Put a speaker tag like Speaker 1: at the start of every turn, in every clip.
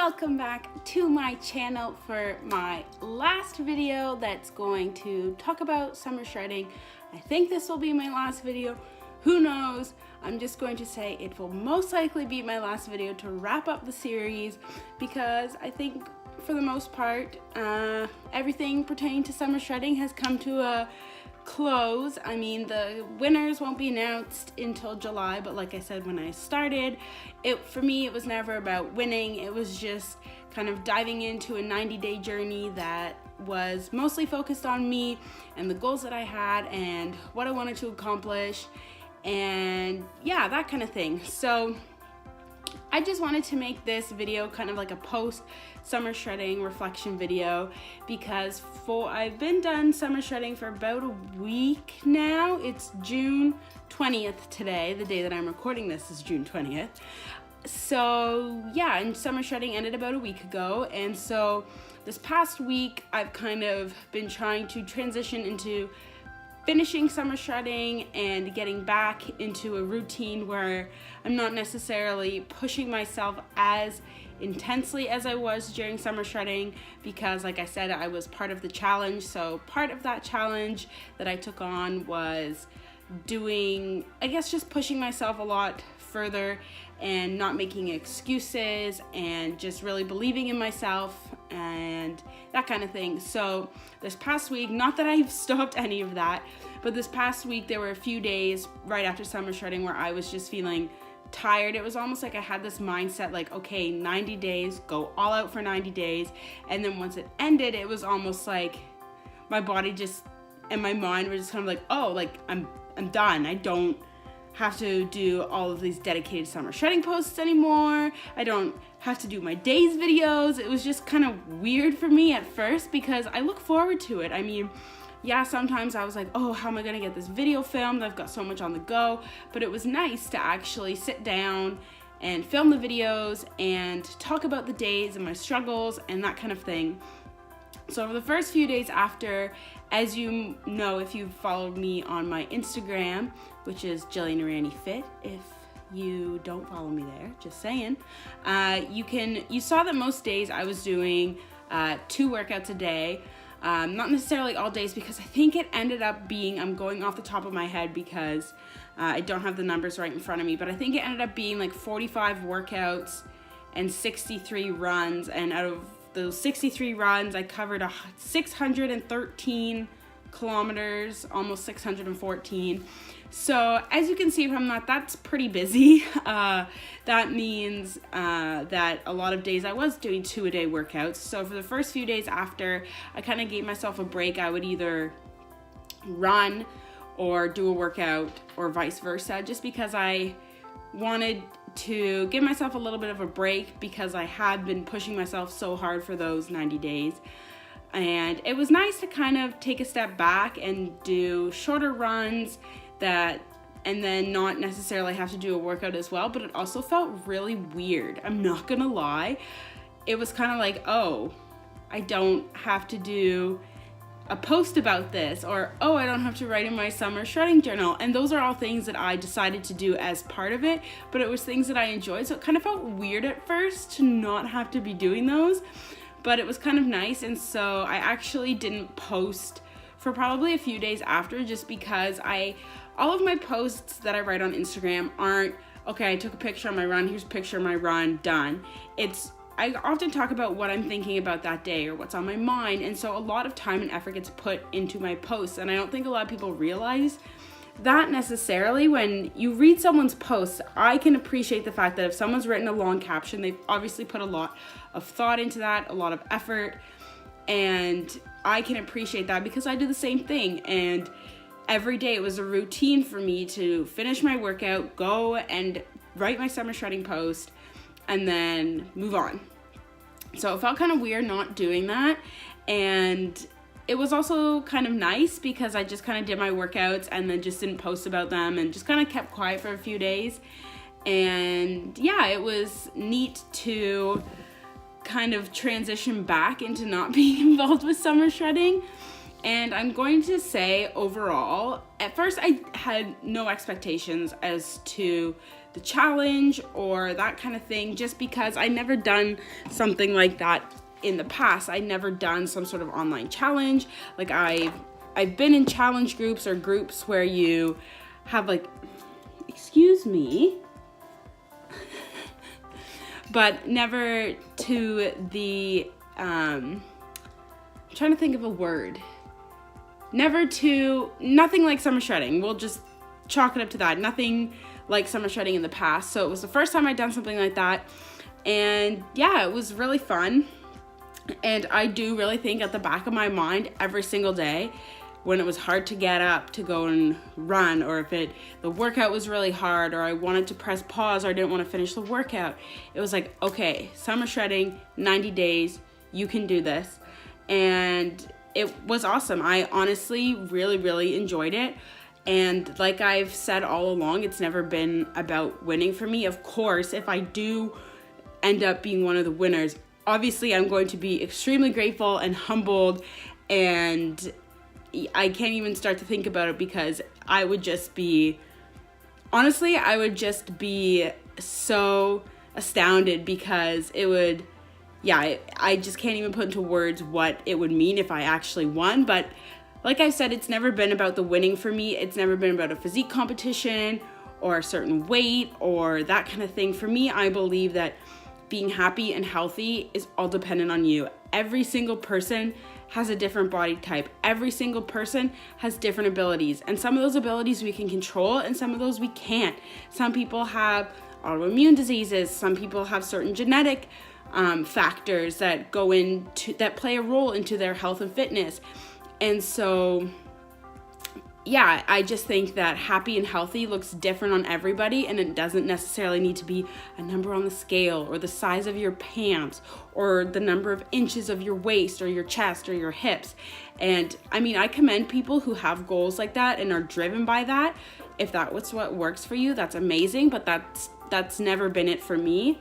Speaker 1: welcome back to my channel for my last video that's going to talk about summer shredding. I think this will be my last video. Who knows? I'm just going to say it will most likely be my last video to wrap up the series because I think for the most part everything pertaining to summer shredding has come to a close. I mean, the winners won't be announced until July, but like I said when I started, for me it was never about winning. It was just kind of diving into a 90-day journey that was mostly focused on me and the goals that I had and what I wanted to accomplish, and yeah, that kind of thing. So I just wanted to make this video kind of like a post summer shredding reflection video because I've been done summer shredding for about a week now. It's June 20th today. The day that I'm recording this is June 20th. So yeah, and summer shredding ended about a week ago, and so this past week I've kind of been trying to transition into finishing summer shredding and getting back into a routine where I'm not necessarily pushing myself as intensely as I was during summer shredding because, like I said, I was part of the challenge. So part of that challenge that I took on was doing, I guess, just pushing myself a lot further and not making excuses and just really believing in myself and that kind of thing. So this past week, not that I've stopped any of that, but this past week there were a few days right after summer shredding where I was just feeling tired. It was almost like I had this mindset like, okay, 90 days, go all out for 90 days. And then once it ended, it was almost like my body just and my mind were just kind of like, oh, like I'm done. I don't have to do all of these dedicated summer shredding posts anymore. I don't have to do my days videos. It was just kind of weird for me at first because I look forward to it. I mean, yeah, sometimes I was like, oh, how am I gonna get this video filmed? I've got so much on the go. But it was nice to actually sit down and film the videos and talk about the days and my struggles and that kind of thing. So over the first few days after, as you know, if you've followed me on my Instagram, which is jillianaranyfit, if you don't follow me there, just saying, you saw that most days I was doing 2 workouts a day. Not necessarily all days because I think it ended up being, I'm going off the top of my head because I don't have the numbers right in front of me, but I think it ended up being like 45 workouts and 63 runs, and out of those 63 runs, I covered 613 kilometers, almost 614. So as you can see from that, that's pretty busy. That means that a lot of days I was doing 2-a-day workouts. So for the first few days after, I kind of gave myself a break. I would either run or do a workout or vice versa, just because I wanted to give myself a little bit of a break because I had been pushing myself so hard for those 90 days. And it was nice to kind of take a step back and do shorter runs and then not necessarily have to do a workout as well, but it also felt really weird. I'm not gonna lie. It was kind of like, oh, I don't have to do a post about this, or oh, I don't have to write in my summer shredding journal. And those are all things that I decided to do as part of it, but it was things that I enjoyed. So it kind of felt weird at first to not have to be doing those, but it was kind of nice. And so I actually didn't post for probably a few days after, just because all of my posts that I write on Instagram aren't, okay, I took a picture of my run, here's a picture of my run, done. I often talk about what I'm thinking about that day or what's on my mind, and so a lot of time and effort gets put into my posts, and I don't think a lot of people realize that necessarily. When you read someone's posts, I can appreciate the fact that if someone's written a long caption, they've obviously put a lot of thought into that, a lot of effort, and I can appreciate that because I do the same thing. And every day it was a routine for me to finish my workout, go and write my summer shredding post, and then move on. So it felt kind of weird not doing that. And it was also kind of nice because I just kind of did my workouts and then just didn't post about them and just kind of kept quiet for a few days. And yeah, it was neat to kind of transition back into not being involved with summer shredding. And I'm going to say overall, at first I had no expectations as to the challenge or that kind of thing, just because I never done something like that in the past. I'd never done some sort of online challenge. Like I've been in challenge groups or groups where you have like, excuse me, but never to the, I'm trying to think of a word. Nothing like summer shredding. We'll just chalk it up to that. Nothing like summer shredding in the past. So it was the first time I'd done something like that. And yeah, it was really fun. And I do really think at the back of my mind every single day when it was hard to get up to go and run, or if the workout was really hard, or I wanted to press pause, or I didn't want to finish the workout, it was like, okay, summer shredding, 90 days, you can do this. And it was awesome. I honestly really, really enjoyed it. And like I've said all along, it's never been about winning for me. Of course, if I do end up being one of the winners, obviously I'm going to be extremely grateful and humbled, and I can't even start to think about it because I would just be so astounded, because it would, I just can't even put into words what it would mean if I actually won. But like I said, it's never been about the winning for me. It's never been about a physique competition or a certain weight or that kind of thing. For me, I believe that being happy and healthy is all dependent on you. Every single person has a different body type. Every single person has different abilities. And some of those abilities we can control and some of those we can't. Some people have autoimmune diseases. Some people have certain genetic factors that play a role into their health and fitness. And so, yeah, I just think that happy and healthy looks different on everybody, and it doesn't necessarily need to be a number on the scale or the size of your pants or the number of inches of your waist or your chest or your hips. And I mean, I commend people who have goals like that and are driven by that. If that's what works for you, that's amazing, but that's never been it for me.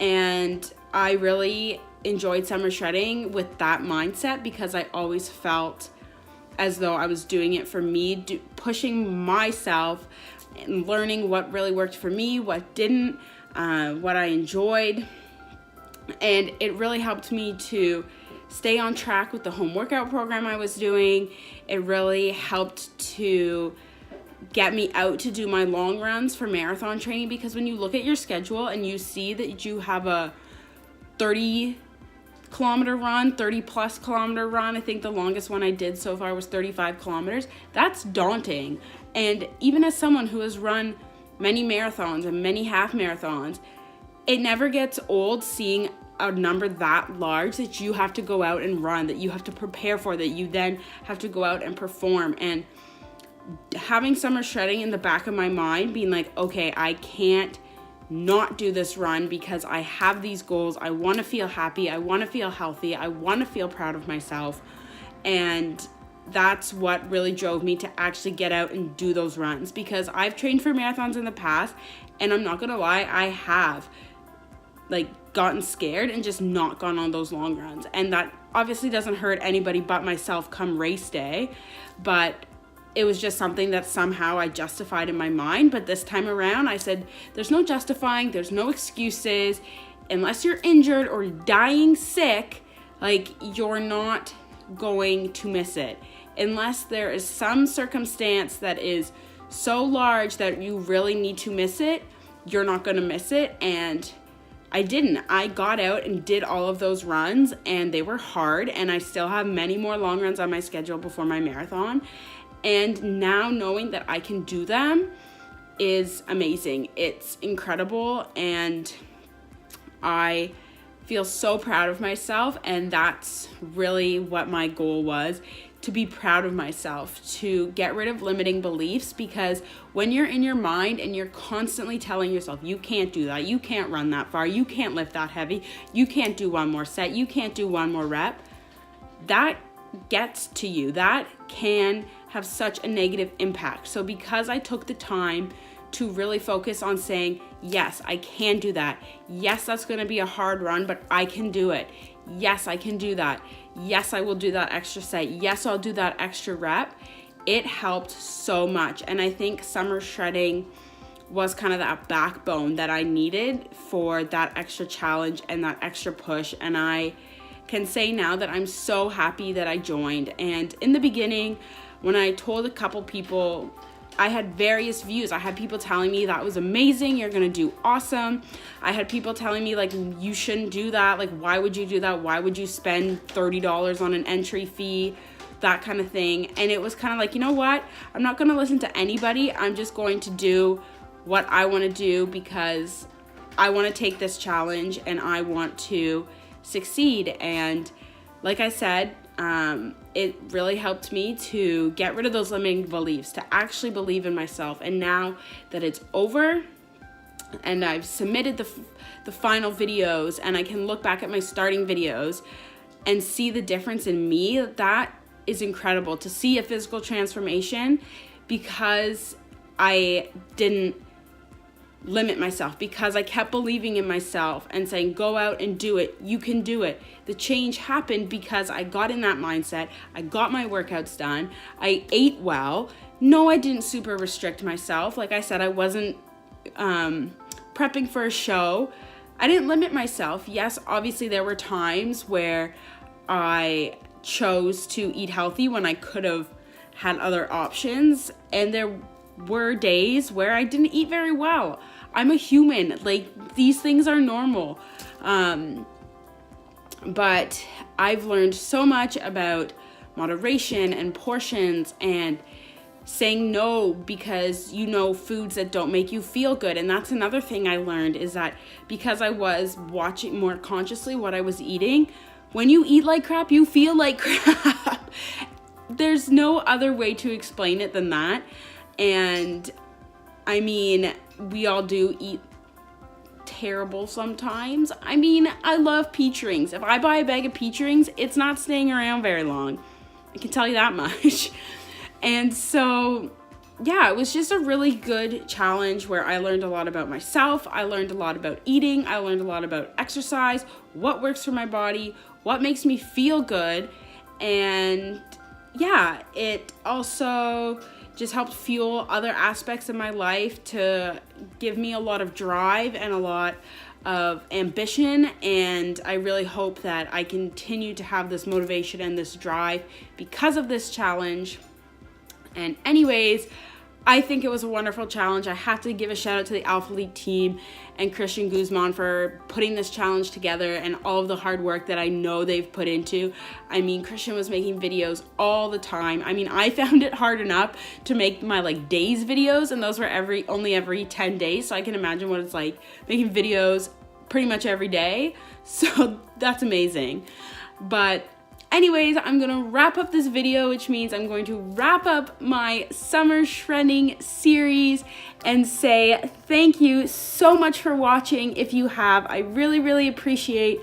Speaker 1: And I really enjoyed summer shredding with that mindset, because I always felt as though I was doing it for me, pushing myself and learning what really worked for me, what didn't, what I enjoyed. And it really helped me to stay on track with the home workout program I was doing. It really helped to get me out to do my long runs for marathon training, because when you look at your schedule and you see that you have a 30 plus kilometer run. I think the longest one I did so far was 35 kilometers. That's daunting. And even as someone who has run many marathons and many half marathons, it never gets old seeing a number that large that you have to go out and run, that you have to prepare for, that you then have to go out and perform. And having summer shredding in the back of my mind, being like, okay, I can't not do this run because I have these goals. I want to feel happy. I want to feel healthy. I want to feel proud of myself. And that's what really drove me to actually get out and do those runs, because I've trained for marathons in the past, and I'm not going to lie, I have gotten scared and just not gone on those long runs. And that obviously doesn't hurt anybody but myself come race day, but it was just something that somehow I justified in my mind. But this time around, I said, there's no justifying, there's no excuses. Unless you're injured or dying sick, you're not going to miss it. Unless there is some circumstance that is so large that you really need to miss it, you're not going to miss it. And I didn't. I got out and did all of those runs, and they were hard, and I still have many more long runs on my schedule before my marathon. And now knowing that I can do them is amazing. It's incredible, and I feel so proud of myself. And that's really what my goal was, to be proud of myself, to get rid of limiting beliefs. Because when you're in your mind and you're constantly telling yourself, you can't do that, you can't run that far, you can't lift that heavy, you can't do one more set, you can't do one more rep, that gets to you. That can have such a negative impact. So because I took the time to really focus on saying, yes, I can do that. Yes, that's going to be a hard run, but I can do it. yes, I can do that. Yes, I will do that extra set. Yes, I'll do that extra rep. It helped so much. And I think summer shredding was kind of that backbone that I needed for that extra challenge and that extra push. And I can say now that I'm so happy that I joined. And in the beginning, when I told a couple people, I had various views. I had people telling me that was amazing, you're gonna do awesome. I had people telling me like, you shouldn't do that. Like, why would you do that? Why would you spend $30 on an entry fee? That kind of thing. And it was kind of like, you know what? I'm not gonna listen to anybody. I'm just going to do what I wanna do because I wanna take this challenge and I want to succeed. And like I said, it really helped me to get rid of those limiting beliefs, to actually believe in myself. And now that it's over and I've submitted the final videos and I can look back at my starting videos and see the difference in me, that is incredible to see a physical transformation because I didn't limit myself, because I kept believing in myself and saying, go out and do it. You can do it. The change happened because I got in that mindset. I got my workouts done. I ate well. No, I didn't super restrict myself. Like I said, I wasn't prepping for a show. I didn't limit myself. Yes, obviously there were times where I chose to eat healthy when I could have had other options. And there were days where I didn't eat very well. I'm a human. Like, these things are normal. But I've learned so much about moderation and portions and saying no because you know foods that don't make you feel good. And that's another thing I learned, is that because I was watching more consciously what I was eating, when you eat like crap, you feel like crap. There's no other way to explain it than that. And I mean, we all do eat terrible sometimes. I mean, I love peach rings. If I buy a bag of peach rings, it's not staying around very long. I can tell you that much. And so, yeah, it was just a really good challenge where I learned a lot about myself. I learned a lot about eating. I learned a lot about exercise, what works for my body, what makes me feel good. And yeah, it also just helped fuel other aspects of my life to give me a lot of drive and a lot of ambition. And I really hope that I continue to have this motivation and this drive because of this challenge. And anyways, I think it was a wonderful challenge. I have to give a shout out to the Alpha Elite team and Christian Guzman for putting this challenge together and all of the hard work that I know they've put into. I mean, Christian was making videos all the time. I mean, I found it hard enough to make my days videos, and those were only every 10 days. So I can imagine what it's like making videos pretty much every day. So that's amazing. But anyways, I'm gonna wrap up this video, which means I'm going to wrap up my summer shredding series and say thank you so much for watching. If you have, I really, really appreciate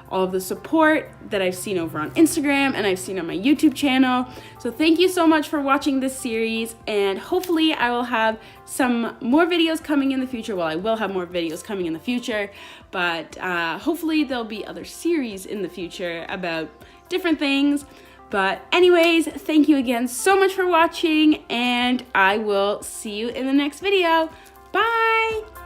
Speaker 1: all of the support that I've seen over on Instagram and I've seen on my YouTube channel. So thank you so much for watching this series, and hopefully I will have some more videos coming in the future. Well, I will have more videos coming in the future, but hopefully there'll be other series in the future about different things. But anyways, thank you again so much for watching, and I will see you in the next video. Bye!